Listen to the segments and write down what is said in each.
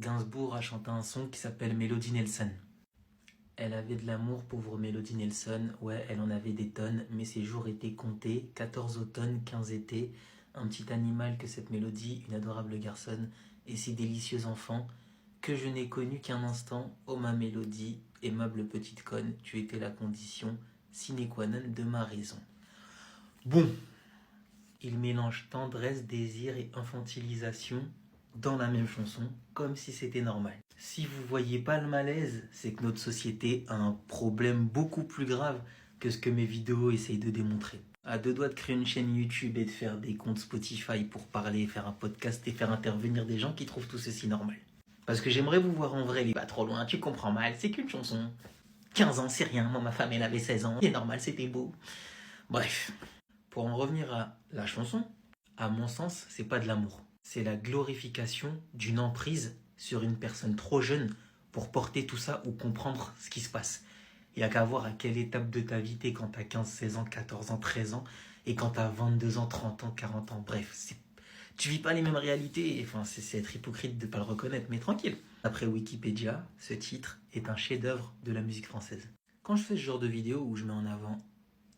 Gainsbourg a chanté un son qui s'appelle Melody Nelson. Elle avait de l'amour, pauvre Melody Nelson. Ouais, elle en avait des tonnes, mais ses jours étaient comptés. 14 automnes, 15 étés. Un petit animal que cette mélodie, une adorable garçonne, et si délicieux enfant, que je n'ai connu qu'un instant. Oh ma mélodie, aimable petite conne, tu étais la condition sine qua non de ma raison. Bon, il mélange tendresse, désir et infantilisation dans la même chanson, comme si c'était normal. Si vous voyez pas le malaise, c'est que notre société a un problème beaucoup plus grave que ce que mes vidéos essayent de démontrer. À deux doigts de créer une chaîne YouTube et de faire des comptes Spotify pour parler, faire un podcast et faire intervenir des gens qui trouvent tout ceci normal. Parce que j'aimerais vous voir en vrai, mais pas trop loin, tu comprends mal, c'est qu'une chanson. 15 ans, c'est rien, moi ma femme elle avait 16 ans, c'est normal, c'était beau. Bref, pour en revenir à la chanson, à mon sens, c'est pas de l'amour. C'est la glorification d'une emprise sur une personne trop jeune pour porter tout ça ou comprendre ce qui se passe. Il n'y a qu'à voir à quelle étape de ta vie t'es quand t'as 15, 16 ans, 14 ans, 13 ans et quand t'as 22 ans, 30 ans, 40 ans. Bref, tu vis pas les mêmes réalités. Enfin, c'est être hypocrite de pas le reconnaître, mais tranquille. Après Wikipédia, ce titre est un chef-d'œuvre de la musique française. Quand je fais ce genre de vidéo où je mets en avant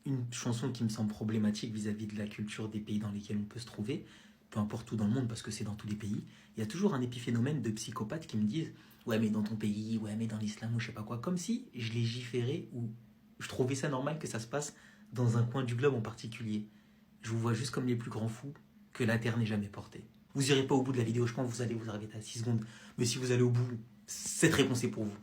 une chanson qui me semble problématique vis-à-vis de la culture des pays dans lesquels on peut se trouver, peu importe où dans le monde parce que c'est dans tous les pays, il y a toujours un épiphénomène de psychopathes qui me disent « Ouais mais dans ton pays, ouais mais dans l'islam ou je sais pas quoi », comme si je légiférais ou je trouvais ça normal que ça se passe dans un coin du globe en particulier. Je vous vois juste comme les plus grands fous que la terre n'ait jamais porté. Vous irez pas au bout de la vidéo, je pense que vous allez vous arrêter à 6 secondes, mais si vous allez au bout, cette réponse est pour vous.